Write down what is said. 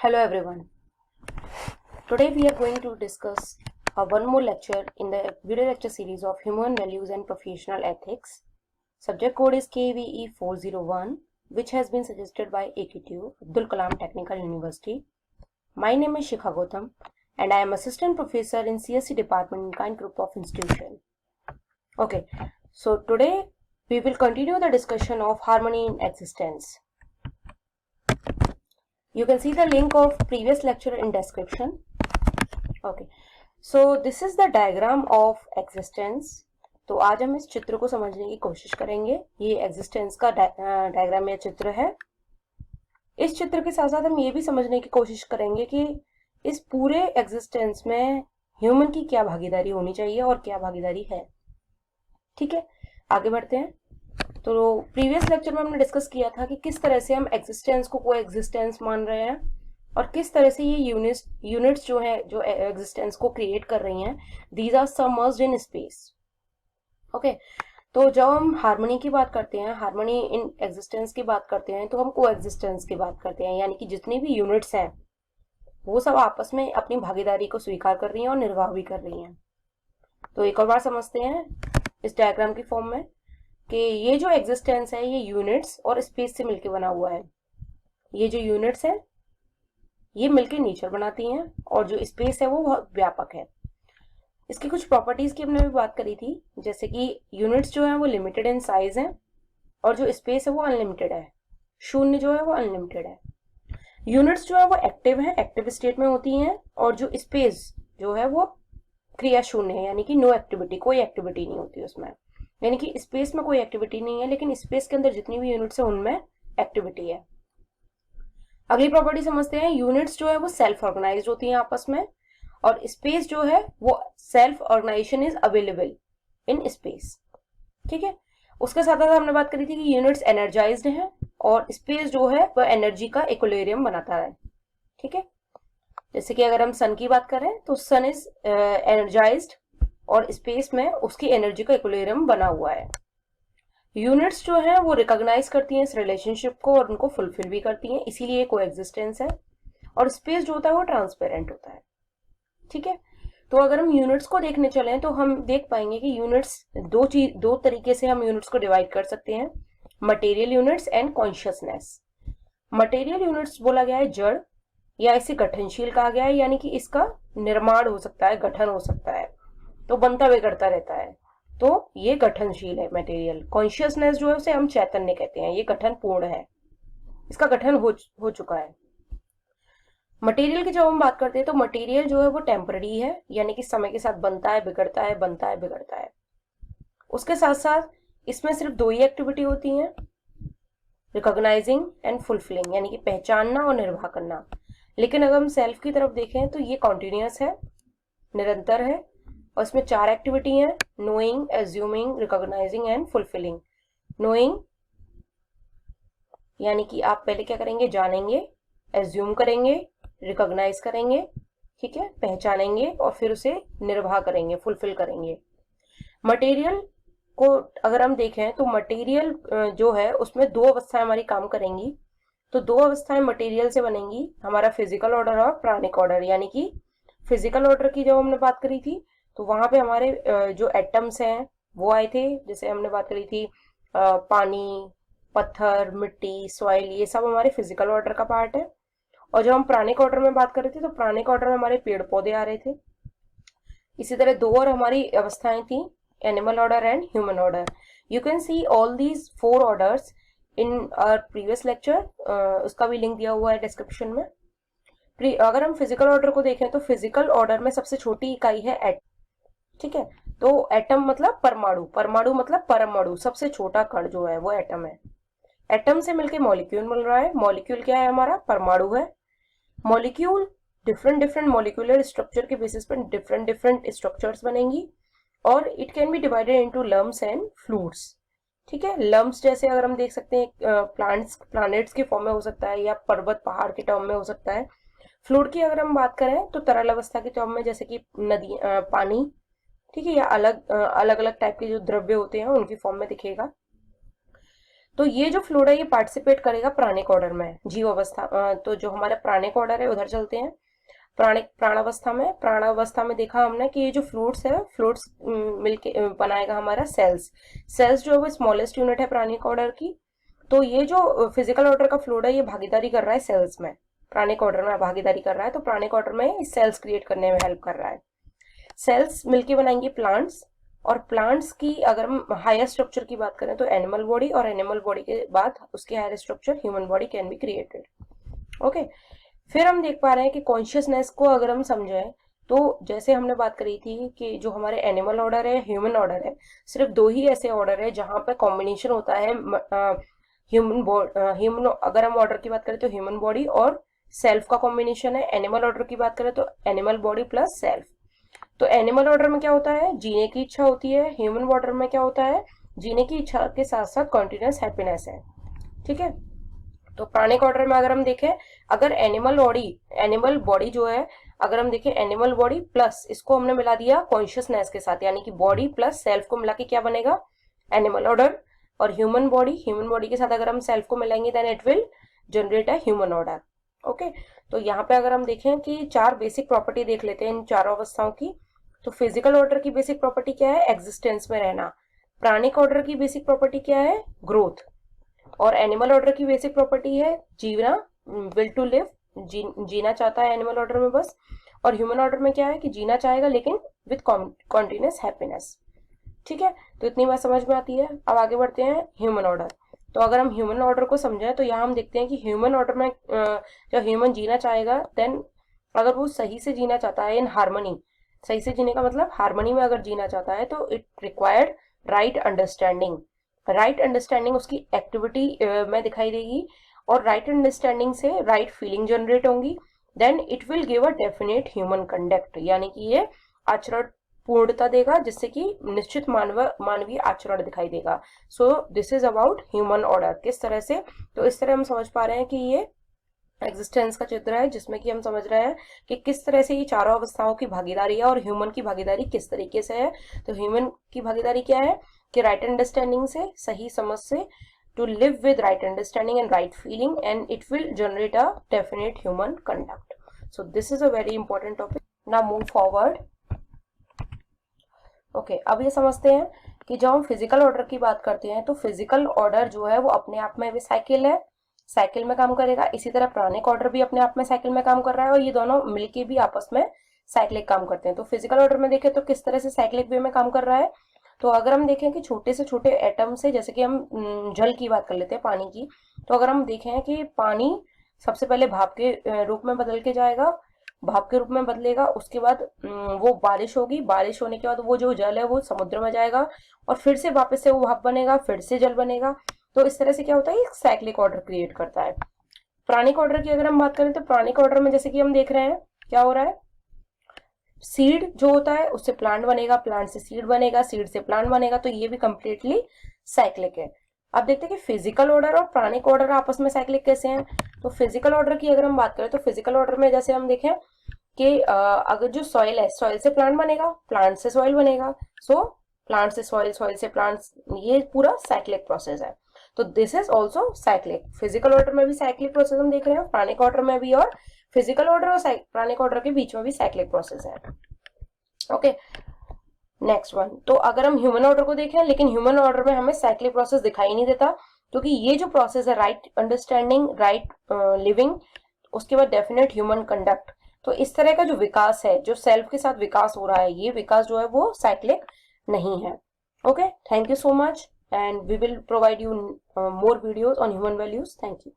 Hello everyone. Today we are going to discuss one more lecture in the video lecture series of Human Values and Professional Ethics. Subject code is KVE 401, which has been suggested by AKTU, Abdul Kalam Technical University. My name is Shikha Gautam and I am Assistant Professor in CSC Department in Kind Group of Institution. Okay, so today we will continue the discussion of harmony in existence. You can see the link of previous lecture in description. Okay, so this is the diagram of existence. तो आज हम इस चित्र को समझने की कोशिश करेंगे. ये existence का डायग्राम या चित्र है. इस चित्र के साथ साथ हम ये भी समझने की कोशिश करेंगे कि इस पूरे existence में ह्यूमन की क्या भागीदारी होनी चाहिए और क्या भागीदारी है. ठीक है, आगे बढ़ते हैं. तो प्रीवियस लेक्चर में हमने डिस्कस किया था कि किस तरह से हम एग्जिस्टेंस को कोएग्जिस्टेंस मान रहे हैं और किस तरह से ये यूनिट्स जो है जो एग्जिस्टेंस को क्रिएट कर रही हैं, these are submerged in space. Okay, तो जब हम हार्मनी की बात करते हैं, हार्मनी इन एग्जिस्टेंस की बात करते हैं, तो हम कोएग्जिस्टेंस की बात करते हैं, यानी कि जितनी भी यूनिट्स हैं वो सब आपस में अपनी भागीदारी को स्वीकार कर रही हैं और निर्वाह भी कर रही हैं. तो एक और बार समझते हैं इस डायग्राम की फॉर्म में कि ये जो एग्जिस्टेंस है ये यूनिट्स और स्पेस से मिलकर बना हुआ है. ये जो यूनिट्स है ये मिलकर नेचर बनाती हैं और जो स्पेस है वो बहुत व्यापक है. इसकी कुछ प्रॉपर्टीज की हमने भी बात करी थी, जैसे कि यूनिट्स जो है वो लिमिटेड इन साइज है और जो स्पेस है वो अनलिमिटेड है. शून्य जो है वो अनलिमिटेड है. यूनिट्स जो है वो एक्टिव है, एक्टिव स्टेट में होती हैं, और जो स्पेस जो है वो क्रिया शून्य है, यानी कि नो एक्टिविटी, कोई एक्टिविटी नहीं होती उसमें. यानी कि स्पेस में कोई एक्टिविटी नहीं है, लेकिन स्पेस के अंदर जितनी भी यूनिट्स है उनमें एक्टिविटी है. अगली प्रॉपर्टी समझते हैं. यूनिट्स जो है वो सेल्फ ऑर्गेनाइज्ड होती हैं आपस में, और स्पेस जो है वो self organisation is available in space. ठीक है, उसके साथ साथ हमने बात करी थी कि यूनिट्स एनर्जाइज्ड हैं और स्पेस जो है वह एनर्जी का इक्विलिब्रियम बनाता है. ठीक है, जैसे कि अगर हम सन की बात करें तो सन इज एनर्जाइज्ड और स्पेस में उसकी एनर्जी का इक्विलिब्रियम बना हुआ है. यूनिट्स जो है वो रिकॉग्नाइज करती हैं इस रिलेशनशिप को और उनको फुलफिल भी करती हैं, इसीलिए कोएग्जिस्टेंस है. और स्पेस जो होता है वो ट्रांसपेरेंट होता है. ठीक है, तो अगर हम यूनिट्स को देखने चलें तो हम देख पाएंगे कि यूनिट्स दो तरीके से हम यूनिट्स को डिवाइड कर सकते हैं, material units and consciousness. Material units बोला गया है जड़, या इसे गठनशील कहा गया है, यानी कि इसका निर्माण हो सकता है, गठन हो सकता है, तो बनता बिगड़ता रहता है, तो ये गठनशील है मटेरियल. कॉन्शियसनेस जो है उसे हम चैतन्य कहते हैं, ये गठन पूर्ण है, इसका गठन हो चुका है. मटेरियल की जब हम बात करते हैं तो मटेरियल जो है वो टेम्पररी है, यानी कि समय के साथ बनता है, बिगड़ता है, बनता है, बिगड़ता है. उसके साथ साथ इसमें सिर्फ दो ही एक्टिविटी होती हैं, रिकॉग्नाइजिंग एंड फुलफिलिंग, यानी कि पहचानना और निर्वाह करना. लेकिन अगर हम सेल्फ की तरफ देखें तो ये कॉन्टिन्यूअस है, निरंतर है, और इसमें 4 एक्टिविटी हैं, knowing, assuming, recognising and fulfilling. Knowing यानी कि आप पहले क्या करेंगे, जानेंगे, एज्यूम करेंगे, रिकॉग्नाइज करेंगे, ठीक है, पहचानेंगे, और फिर उसे निर्वाह करेंगे, फुलफिल करेंगे. मटेरियल को अगर हम देखें तो मटेरियल जो है उसमें 2 अवस्थाएं हमारी काम करेंगी. तो 2 अवस्थाएं मटेरियल से बनेंगी, हमारा फिजिकल ऑर्डर और प्राणिक ऑर्डर. यानी कि फिजिकल ऑर्डर की जब हमने बात करी थी तो वहां पे हमारे जो एटम्स हैं वो आए थे, जैसे हमने बात करी थी पानी, पत्थर, मिट्टी, सॉइल, ये सब हमारे फिजिकल ऑर्डर का पार्ट है. और जब हम प्राणिक ऑर्डर में बात कर रहे थे तो प्राणिक ऑर्डर में हमारे पेड़ पौधे आ रहे थे. इसी तरह 2 और हमारी अवस्थाएं थी, animal order and human order. You can see all these 4 orders in our previous lecture, उसका भी लिंक दिया हुआ है डिस्क्रिप्शन में. अगर हम फिजिकल ऑर्डर को देखें तो फिजिकल ऑर्डर में सबसे छोटी इकाई है एटम. ठीक है, तो एटम मतलब परमाणु, परमाणु मतलब परमाणु, सबसे छोटा कण जो है वो एटम है. एटम से मिलके मॉलिक्यूल मिल रहा है. मॉलिक्यूल क्या है हमारा, परमाणु है. मॉलिक्यूल डिफरेंट मॉलिक्यूलर स्ट्रक्चर के बेसिस पर डिफरेंट स्ट्रक्चर्स बनेंगी, और it can be divided into lumps and fluids. ठीक है, लम्प्स जैसे अगर हम देख सकते हैं प्लैनेट्स के फॉर्म में हो सकता है, या पर्वत पहाड़ के टर्म में हो सकता है. फ्लूइड की अगर हम बात करें तो तरल अवस्था के टर्म में, जैसे कि नदी, पानी, ठीक है, या अलग अलग टाइप के जो द्रव्य होते हैं उनकी फॉर्म में दिखेगा. तो ये जो फ्लूइड है ये पार्टिसिपेट करेगा प्राणिक ऑर्डर में, जीव अवस्था। तो जो हमारा प्राणिक ऑर्डर है उधर चलते हैं। प्राणावस्था में देखा हमने कि ये जो फ्लूइड्स है, फ्लूइड्स मिलके बनाएगा हमारा सेल्स। सेल्स जो है वो स्मॉलेस्ट यूनिट है प्राणिक ऑर्डर की। तो ये जो फिजिकल ऑर्डर का फ्लूइड है ये भागीदारी कर रहा है सेल्स में, प्राणिक ऑर्डर में भागीदारी कर रहा है, तो प्राणिक ऑर्डर में सेल्स क्रिएट करने में हेल्प कर रहा है। सेल्स मिलके बनाएंगे प्लांट्स, और प्लांट्स की अगर हम हायर स्ट्रक्चर की बात करें तो एनिमल बॉडी, और एनिमल बॉडी के बाद उसके higher structure human body can be created. Okay, फिर हम देख पा रहे हैं कि कॉन्शियसनेस को अगर हम समझें तो जैसे हमने बात करी थी कि जो हमारे एनिमल ऑर्डर है, ह्यूमन ऑर्डर है, सिर्फ दो ही ऐसे ऑर्डर है जहां पे कॉम्बिनेशन होता है ह्यूमन अगर हम ऑर्डर की बात करें तो ह्यूमन बॉडी और सेल्फ का कॉम्बिनेशन है। एनिमल ऑर्डर की बात करें तो एनिमल बॉडी प्लस सेल्फ। तो एनिमल ऑर्डर में क्या होता है, जीने की इच्छा होती है। ह्यूमन ऑर्डर में क्या होता है, जीने की इच्छा के साथ साथ कॉन्टिन्यूअस हैप्पीनेस है। ठीक है, तो प्राणिक ऑर्डर में अगर हम देखें, अगर एनिमल बॉडी जो है, अगर हम देखें एनिमल बॉडी प्लस इसको हमने मिला दिया कॉन्शियसनेस के साथ, यानी कि बॉडी प्लस सेल्फ को मिला के क्या बनेगा, एनिमल ऑर्डर। और ह्यूमन बॉडी के साथ अगर हम सेल्फ को मिलाएंगे then it will generate a human order. Okay, तो यहाँ पे अगर हम देखें कि चार बेसिक प्रॉपर्टी देख लेते हैं इन चारों अवस्थाओं की। तो फिजिकल ऑर्डर की बेसिक प्रॉपर्टी क्या है, एग्जिस्टेंस में रहना। प्राणिक ऑर्डर की बेसिक प्रॉपर्टी क्या है, ग्रोथ। और एनिमल ऑर्डर की बेसिक प्रॉपर्टी है जीना, विल टू लिव, जीना चाहता है एनिमल ऑर्डर में बस। और ह्यूमन ऑर्डर में क्या है कि जीना चाहेगा लेकिन विथ कॉन्टिन्यूअस हैप्पीनेस। ठीक है, तो इतनी बात समझ में आती है। अब आगे बढ़ते हैं ह्यूमन ऑर्डर। तो अगर हम ह्यूमन ऑर्डर को समझें तो यहाँ हम देखते हैं कि ह्यूमन ऑर्डर में जब ह्यूमन जीना चाहेगा देन अगर वो सही से जीना चाहता है इन हार्मनी, सही से जीने का मतलब हार्मनी में अगर जीना चाहता है तो it required right understanding. Right understanding उसकी एक्टिविटी में दिखाई देगी, और राइट अंडरस्टैंडिंग से राइट फीलिंग जनरेट होंगी। Then it will give a definite human conduct, यानी कि ये आचरण पूर्णता देगा जिससे कि निश्चित मानवीय आचरण दिखाई देगा। सो this is about human order. किस तरह से, तो इस तरह हम समझ पा रहे हैं कि ये एग्जिस्टेंस का चित्र है जिसमें कि हम समझ रहे हैं कि किस तरह से ये चारों अवस्थाओं की भागीदारी है और ह्यूमन की भागीदारी किस तरीके से है। तो ह्यूमन की भागीदारी क्या है कि राइट अंडरस्टैंडिंग से, सही समझ से, to live with right understanding and right feeling, and it will generate a definite human conduct. So this is a very important topic. Now move forward. Okay, अब ये समझते हैं कि जब हम फिजिकल ऑर्डर की बात करते हैं तो फिजिकल ऑर्डर जो है वो अपने आप में भी साइकिल है, साइकिल में काम करेगा। इसी तरह प्राणिक ऑर्डर भी अपने आप में साइकिल में काम कर रहा है, और ये दोनों मिलके भी आपस में साइक्लिक काम करते हैं। तो फिजिकल ऑर्डर में देखें तो किस तरह से साइक्लिक वे में काम कर रहा है। तो अगर हम देखें कि छोटे से छोटे एटम से, जैसे कि हम जल की बात कर लेते हैं, पानी की, तो अगर हम देखें कि पानी सबसे पहले भाप के रूप में बदल के जाएगा, भाप के रूप में बदलेगा, उसके बाद वो बारिश होगी, बारिश होने के बाद वो जो जल है वो समुद्र में जाएगा, और फिर से वापस से वो भाप बनेगा, फिर से जल बनेगा। तो इस तरह से क्या होता है, एक साइक्लिक ऑर्डर क्रिएट करता है। प्राणिक ऑर्डर की अगर हम बात करें तो प्राणिक ऑर्डर में जैसे कि हम देख रहे हैं क्या हो रहा है, सीड जो होता है उससे प्लांट बनेगा, प्लांट से सीड बनेगा, सीड से प्लांट बनेगा। तो ये भी कंप्लीटली साइक्लिक है। अब देखते हैं कि फिजिकल ऑर्डर और प्राणिक ऑर्डर आपस में साइक्लिक कैसे हैं। तो फिजिकल ऑर्डर की अगर हम बात करें तो फिजिकल ऑर्डर में जैसे हम देखें कि अगर जो सॉइल है, सॉइल से प्लांट बनेगा, प्लांट से सॉइल बनेगा, सो प्लांट से सॉइल, सॉइल से प्लांट्स, ये पूरा साइक्लिक प्रोसेस है। तो this is also cyclic. Physical order में भी साइक्लिक प्रोसेस हम देख रहे हैं, प्राणिक ऑर्डर में भी, और फिजिकल ऑर्डर और प्राणिक ऑर्डर के बीच में भी साइक्लिक प्रोसेस है। Okay, next one. तो अगर हम ह्यूमन ऑर्डर को देखें, लेकिन ह्यूमन ऑर्डर में हमें साइक्लिक प्रोसेस दिखाई नहीं देता, क्योंकि ये जो प्रोसेस है राइट अंडरस्टैंडिंग, राइट लिविंग, उसके बाद डेफिनेट ह्यूमन कंडक्ट, तो इस तरह का जो विकास है, जो सेल्फ के साथ विकास हो रहा है, ये विकास जो है वो साइक्लिक नहीं है। Okay, thank you so much, and we will provide you more videos on human values. Thank you.